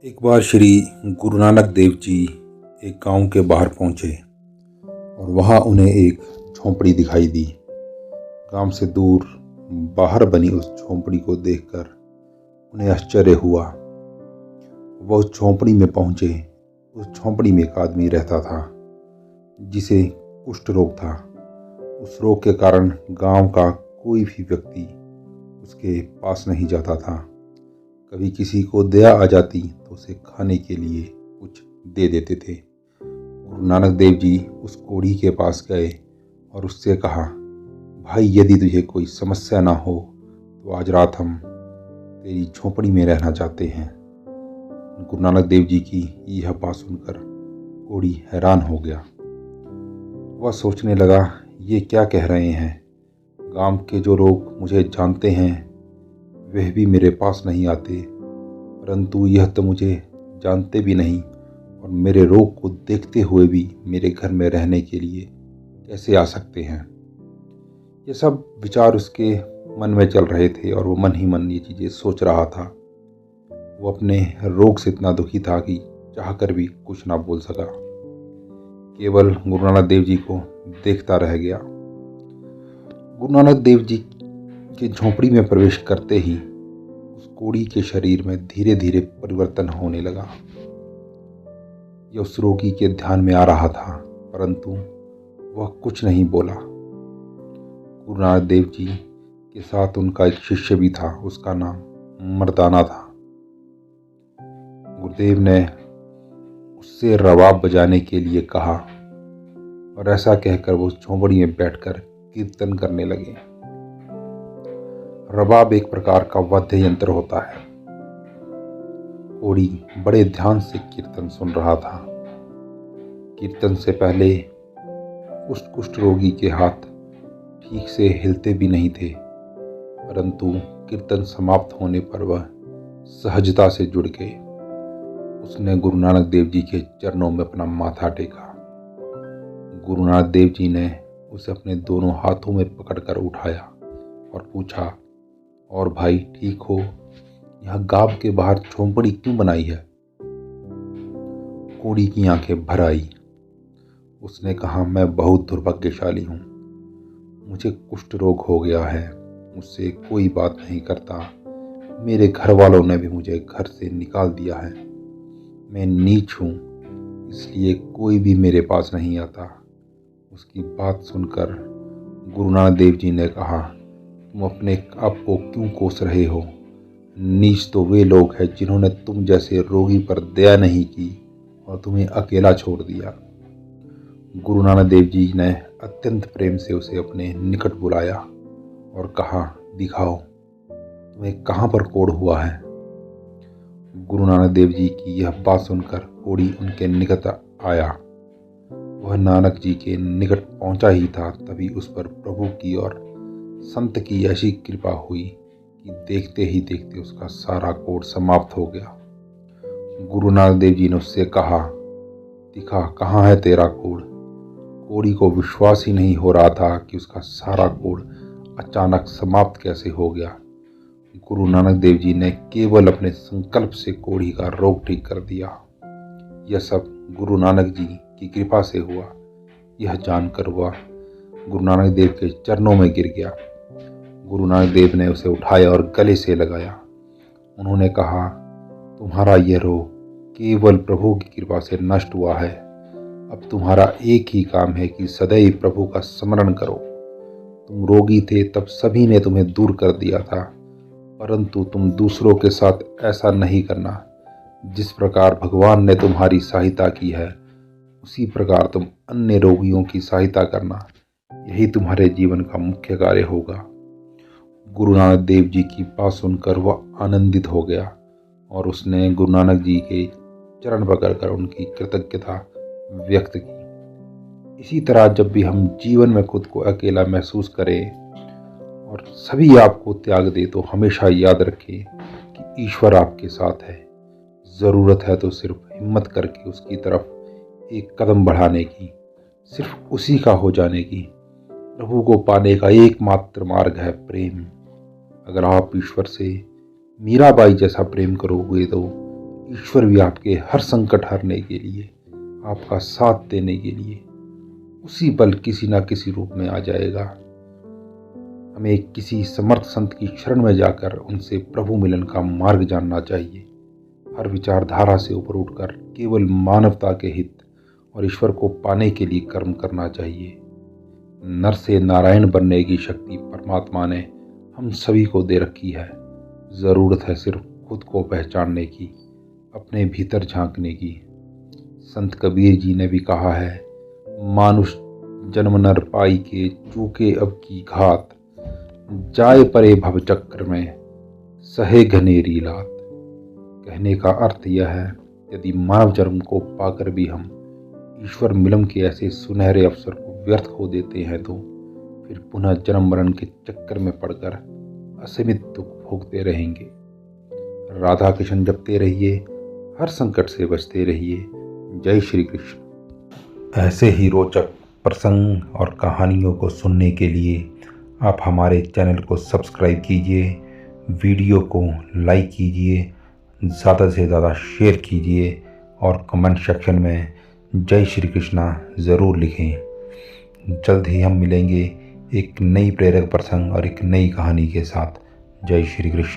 एक बार श्री गुरु नानक देव जी एक गांव के बाहर पहुंचे और वहां उन्हें एक झोंपड़ी दिखाई दी। गांव से दूर बाहर बनी उस झोंपड़ी को देखकर उन्हें आश्चर्य हुआ। वह उस झोंपड़ी में पहुंचे। उस झोंपड़ी में एक आदमी रहता था जिसे कुष्ठ रोग था। उस रोग के कारण गांव का कोई भी व्यक्ति उसके पास नहीं जाता था। कभी किसी को दया आ जाती तो उसे खाने के लिए कुछ दे देते थे। गुरु नानक देव जी उस कोढ़ी के पास गए और उससे कहा, भाई यदि तुझे कोई समस्या ना हो तो आज रात हम तेरी झोंपड़ी में रहना चाहते हैं। गुरु नानक देव जी की यह बात सुनकर कोढ़ी हैरान हो गया। वह सोचने लगा, ये क्या कह रहे हैं। गांव के जो लोग मुझे जानते हैं वह भी मेरे पास नहीं आते, परंतु यह तो मुझे जानते भी नहीं और मेरे रोग को देखते हुए भी मेरे घर में रहने के लिए कैसे आ सकते हैं। ये सब विचार उसके मन में चल रहे थे और वो मन ही मन ये चीज़ें सोच रहा था। वो अपने रोग से इतना दुखी था कि चाहकर भी कुछ ना बोल सका, केवल गुरु नानक देव जी को देखता रह गया। गुरु नानक देव जी के झोंपड़ी में प्रवेश करते ही उस कोढ़ी के शरीर में धीरे धीरे परिवर्तन होने लगा। यह उस रोगी के ध्यान में आ रहा था, परंतु वह कुछ नहीं बोला। गुरु नानक देव जी के साथ उनका एक शिष्य भी था, उसका नाम मर्दाना था। गुरुदेव ने उससे रबाब बजाने के लिए कहा और ऐसा कहकर वो झोंपड़ी में बैठकर कीर्तन करने लगे। रबाब एक प्रकार का वाद्य यंत्र होता है। कोढ़ी बड़े ध्यान से कीर्तन सुन रहा था। कीर्तन से पहले उस कुष्ठ रोगी के हाथ ठीक से हिलते भी नहीं थे, परंतु कीर्तन समाप्त होने पर वह सहजता से जुड़ गए। उसने गुरु नानक देव जी के चरणों में अपना माथा टेका। गुरु नानक देव जी ने उसे अपने दोनों हाथों में पकड़कर उठाया और पूछा, और भाई ठीक हो? यह गांव के बाहर झोंपड़ी क्यों बनाई है? कोढ़ी की आंखें भर आई। उसने कहा, मैं बहुत दुर्भाग्यशाली हूँ। मुझे कुष्ठ रोग हो गया है। मुझसे कोई बात नहीं करता। मेरे घर वालों ने भी मुझे घर से निकाल दिया है। मैं नीच हूँ, इसलिए कोई भी मेरे पास नहीं आता। उसकी बात सुनकर गुरु नानक देव जी ने कहा, तुम अपने आप को क्यों कोस रहे हो? नीच तो वे लोग हैं जिन्होंने तुम जैसे रोगी पर दया नहीं की और तुम्हें अकेला छोड़ दिया। गुरु नानक देव जी ने अत्यंत प्रेम से उसे अपने निकट बुलाया और कहा, दिखाओ तुम्हें कहाँ पर कोढ़ हुआ है। गुरु नानक देव जी की यह बात सुनकर कोढ़ी उनके निकट आया। वह नानक जी के निकट पहुंचा ही था, तभी उस पर प्रभु की और संत की ऐसी कृपा हुई कि देखते ही देखते उसका सारा कोढ़ समाप्त हो गया। गुरु नानक देव जी ने उससे कहा, दिखा कहाँ है तेरा कोढ़। कोढ़ी को विश्वास ही नहीं हो रहा था कि उसका सारा कोढ़ अचानक समाप्त कैसे हो गया। गुरु नानक देव जी ने केवल अपने संकल्प से कोढ़ी का रोग ठीक कर दिया। यह सब गुरु नानक जी की कृपा से हुआ। यह जानकर वह गुरु नानक देव के चरणों में गिर गया। गुरु नानक देव ने उसे उठाया और गले से लगाया। उन्होंने कहा, तुम्हारा यह रोग केवल प्रभु की कृपा से नष्ट हुआ है। अब तुम्हारा एक ही काम है कि सदैव प्रभु का स्मरण करो। तुम रोगी थे तब सभी ने तुम्हें दूर कर दिया था, परंतु तुम दूसरों के साथ ऐसा नहीं करना। जिस प्रकार भगवान ने तुम्हारी सहायता की है, उसी प्रकार तुम अन्य रोगियों की सहायता करना। यही तुम्हारे जीवन का मुख्य कार्य होगा। गुरु नानक देव जी की बात सुनकर वह आनंदित हो गया और उसने गुरु नानक जी के चरण पकड़कर उनकी कृतज्ञता व्यक्त की। इसी तरह जब भी हम जीवन में खुद को अकेला महसूस करें और सभी आपको त्याग दे, तो हमेशा याद रखें कि ईश्वर आपके साथ है। ज़रूरत है तो सिर्फ हिम्मत करके उसकी तरफ एक कदम बढ़ाने की, सिर्फ उसी का हो जाने की। प्रभु को पाने का एकमात्र मार्ग है प्रेम। अगर आप ईश्वर से मीराबाई जैसा प्रेम करोगे तो ईश्वर भी आपके हर संकट हरने के लिए, आपका साथ देने के लिए उसी पल किसी न किसी रूप में आ जाएगा। हमें किसी समर्थ संत की शरण में जाकर उनसे प्रभु मिलन का मार्ग जानना चाहिए। हर विचारधारा से ऊपर उठकर केवल मानवता के हित और ईश्वर को पाने के लिए कर्म करना चाहिए। नर से नारायण बनने की शक्ति परमात्मा ने हम सभी को दे रखी है। ज़रूरत है सिर्फ खुद को पहचानने की, अपने भीतर झांकने की। संत कबीर जी ने भी कहा है, मानुष जन्म नर पाई के चूके अब की घात, जाए परे भव चक्र में सहे घनेरी लात। कहने का अर्थ यह है, यदि मानव जन्म को पाकर भी हम ईश्वर मिलन के ऐसे सुनहरे अवसर को व्यर्थ खो देते हैं तो फिर पुनः जन्म मरण के चक्कर में पड़कर असीमित दुख भोगते रहेंगे। राधा कृष्ण जपते रहिए, हर संकट से बचते रहिए। जय श्री कृष्ण। ऐसे ही रोचक प्रसंग और कहानियों को सुनने के लिए आप हमारे चैनल को सब्सक्राइब कीजिए, वीडियो को लाइक कीजिए, ज़्यादा से ज़्यादा शेयर कीजिए और कमेंट सेक्शन में जय श्री कृष्णा ज़रूर लिखें। जल्द ही हम मिलेंगे एक नई प्रेरक प्रसंग और एक नई कहानी के साथ। जय श्री कृष्ण।